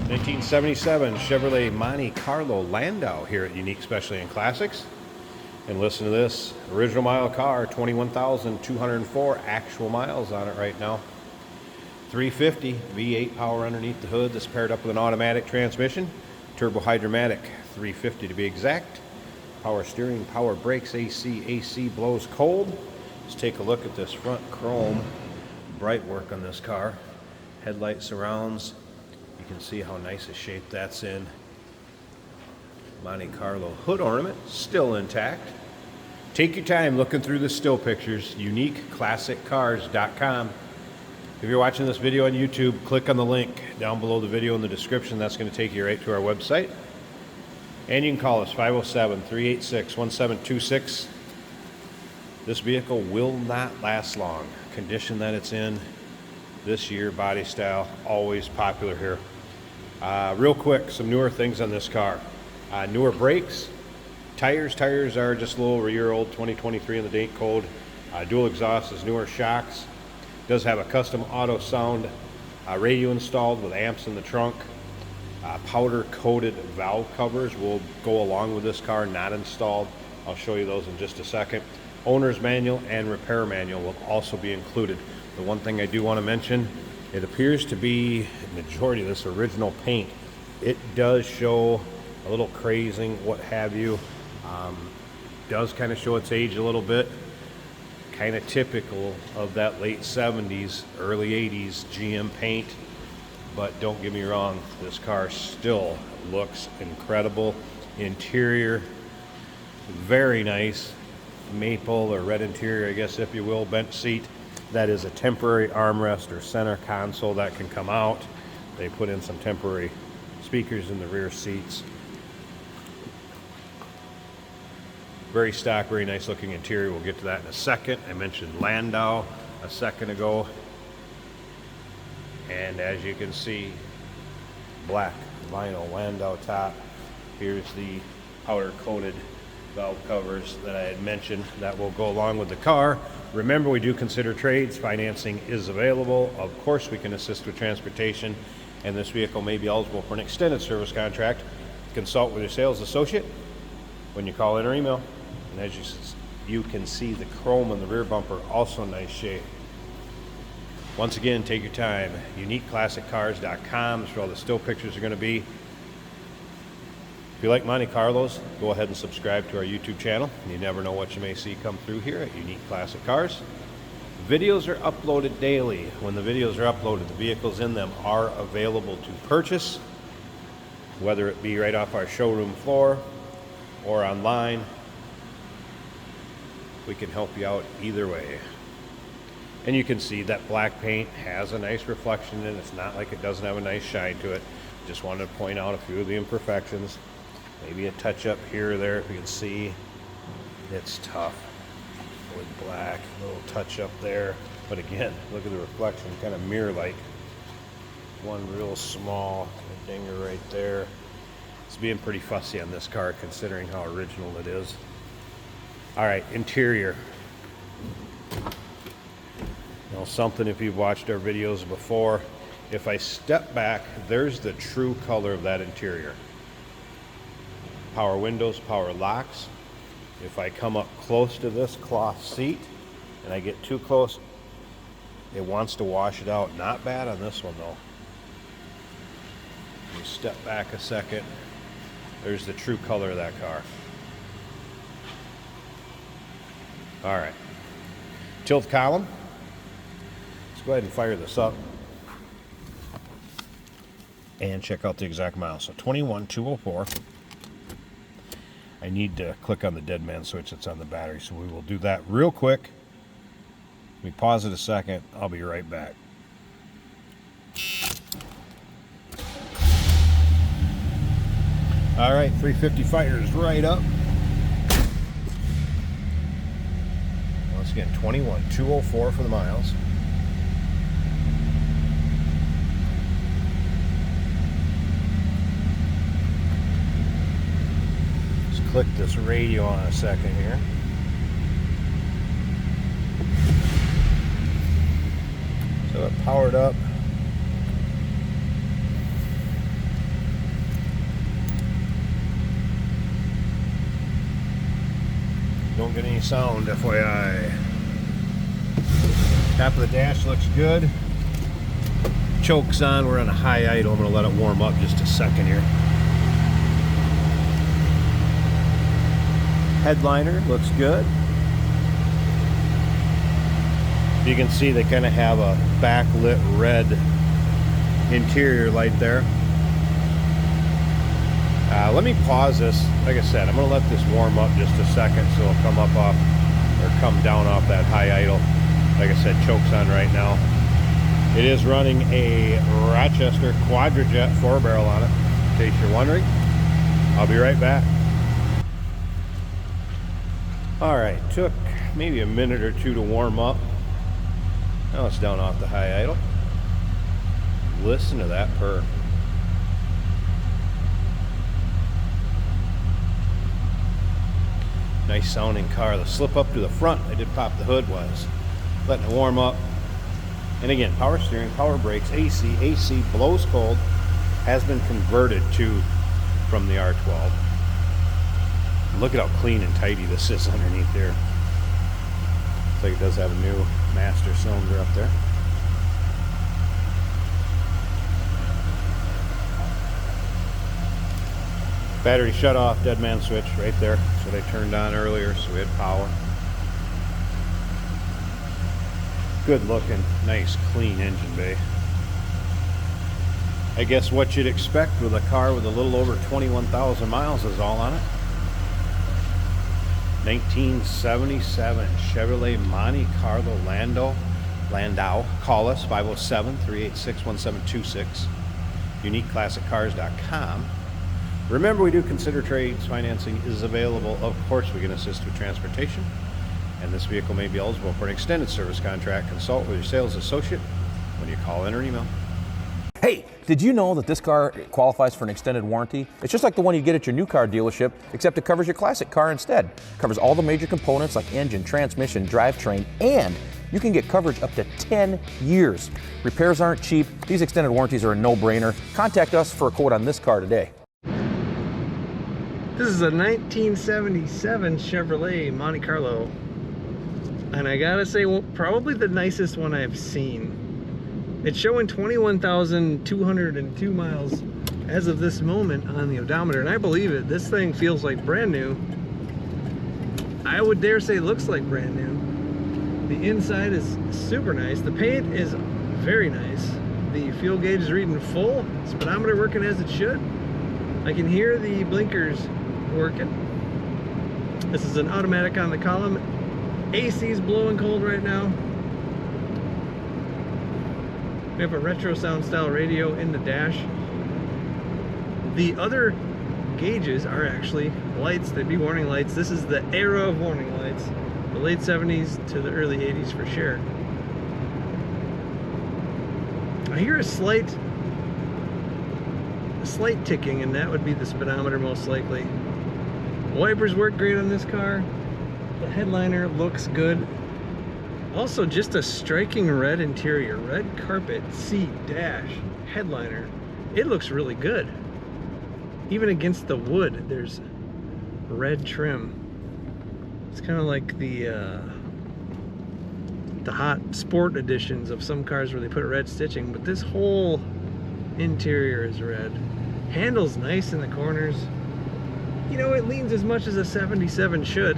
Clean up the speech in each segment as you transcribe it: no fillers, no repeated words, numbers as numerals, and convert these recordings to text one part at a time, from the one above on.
1977 Chevrolet Monte Carlo Landau here at Unique Specialty and Classics. And listen to this, original mile car, 21,204 actual miles on it right now. 350 V8 power underneath the hood. This paired up with an automatic transmission, turbo hydromatic 350 to be exact. Power steering, power brakes, AC blows cold. Let's take a look at this front chrome bright work on this car. Headlight surrounds. You can see how nice a shape that's in. Monte Carlo hood ornament still intact. Take your time looking through the still pictures. UniqueClassicCars.com. If you're watching this video on YouTube, click on the link down below the video in the description. That's going to take you right to our website. And you can call us 507-386-1726. This vehicle will not last long. Condition that it's in this year, body style, always popular here. Real quick, some newer things on this car. Newer brakes. Tires are just a little over a year old, 2023 in the date code. Dual exhaust is newer shocks. Does have a custom auto sound radio installed with amps in the trunk. Powder coated valve covers will go along with this car, not installed. I'll show you those in just a second. Owner's manual and repair manual will also be included. The one thing I do want to mention, it appears to be the majority of this original paint. It does show a little crazing, what have you. Does kind of show its age a little bit. Kind of typical of that late 70s, early 80s GM paint. But don't get me wrong, this car still looks incredible. Interior, very nice. Maple or red interior, I guess, if you will. Bench seat. That is a temporary armrest or center console that can come out. They put in some temporary speakers in the rear seats. Very stock, very nice looking interior. We'll get to that in a second. I mentioned Landau a second ago. And as you can see, black vinyl Landau top. Here's the powder coated valve covers that I had mentioned that will go along with the car. Remember, we do consider trades. Financing is available. Of course, we can assist with transportation, and this vehicle may be eligible for an extended service contract. Consult with your sales associate when you call in or email. And as you can see, the chrome on the rear bumper, also nice shape. Once again, take your time. UniqueClassicCars.com is where all the still pictures are going to be. If you like Monte Carlos, go ahead and subscribe to our YouTube channel. You never know what you may see come through here at Unique Classic Cars. Videos are uploaded daily. When the videos are uploaded, the vehicles in them are available to purchase, whether it be right off our showroom floor or online. We can help you out either way. And you can see that black paint has a nice reflection in it. It's not like it doesn't have a nice shine to it. Just wanted to point out a few of the imperfections. Maybe a touch up here or there. If you can see, it's tough with black. A little touch up there. But again, look at the reflection, kind of mirror-like. One real small dinger right there. It's being pretty fussy on this car considering how original it is. All right, interior. Now, something, if you've watched our videos before, if I step back, there's the true color of that interior. Power windows, power locks. If I come up close to this cloth seat and I get too close, it wants to wash it out. Not bad on this one though. You step back a second, there's the true color of that car. All right, tilt column. Go ahead and fire this up and check out the exact mile. So 21,204. I need to click on the dead man switch that's on the battery, so we will do that real quick. Let me pause it a second. I'll be right back. All right, 350 fires right up. Once again, 21,204 for the miles. Click this radio on a second here. So it powered up. don't get any sound, FYI. Top of the dash looks good. Choke's on, we're on a high idle. I'm gonna let it warm up just a second here. Headliner looks good. You can see they kind of have a backlit red interior light there. Let me pause this. Like I said, I'm gonna let this warm up just a second so it'll come up off, or come down off that high idle. Like I said, choke's on right now. It is running a Rochester Quadrajet 4-barrel on it, in case you're wondering. I'll be right back. All right, took maybe a minute or two to warm up. Now it's down off the high idle. Listen to that purr. Nice sounding car. The slip up to the front, I did pop the hood, was letting it warm up. And again, power steering, power brakes, AC. AC blows cold, has been converted to from the R12. Look at how clean and tidy this is underneath there. Looks like it does have a new master cylinder up there. Battery shut off, dead man switch right there. So they turned on earlier, so we had power. Good looking, nice clean engine bay. I guess what you'd expect with a car with a little over 21,000 miles is all on it. 1977 Chevrolet Monte Carlo Landau. Call us 507-386-1726. UniqueClassicCars.com. Remember, we do consider trades. Financing is available. Of course, we can assist with transportation. And this vehicle may be eligible for an extended service contract. Consult with your sales associate when you call in or email. Hey, did you know that this car qualifies for an extended warranty? It's just like the one you get at your new car dealership, except it covers your classic car instead. It covers all the major components like engine, transmission, drivetrain, and you can get coverage up to 10 years. Repairs aren't cheap. These extended warranties are a no-brainer. Contact us for a quote on this car today. This is a 1977 Chevrolet Monte Carlo, and I gotta say, well, probably the nicest one I've seen. It's showing 21,202 miles as of this moment on the odometer, and I believe it. This thing feels like brand new. I would dare say looks like brand new. The inside is super nice. The paint is very nice. The fuel gauge is reading full. Speedometer working as it should. I can hear the blinkers working. This is an automatic on the column. AC is blowing cold right now. We have a retro sound style radio in the dash. The other gauges are actually lights. They'd be warning lights. This is the era of warning lights. The late 70s to the early 80s for sure. I hear a slight ticking, and that would be the speedometer most likely. Wipers work great on this car. The headliner looks good. Also, just a striking red interior, red carpet, seat, dash, headliner. It looks really good. Even against the wood, there's red trim. It's kind of like the hot sport editions of some cars where they put red stitching, but this whole interior is red. Handle's nice in the corners. You know, it leans as much as a 77 should.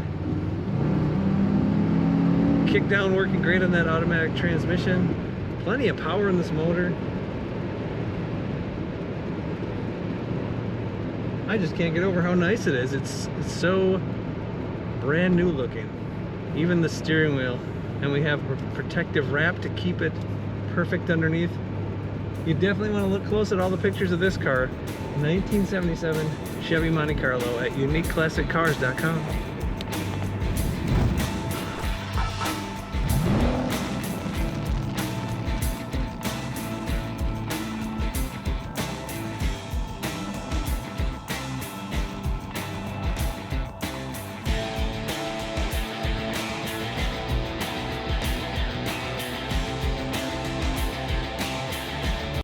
Kick down working great on that automatic transmission. Plenty of power in this motor. I just can't get over how nice it is. It's so brand new looking. Even the steering wheel. And we have a protective wrap to keep it perfect underneath. You definitely want to look close at all the pictures of this car. 1977 Chevy Monte Carlo at UniqueClassicCars.com.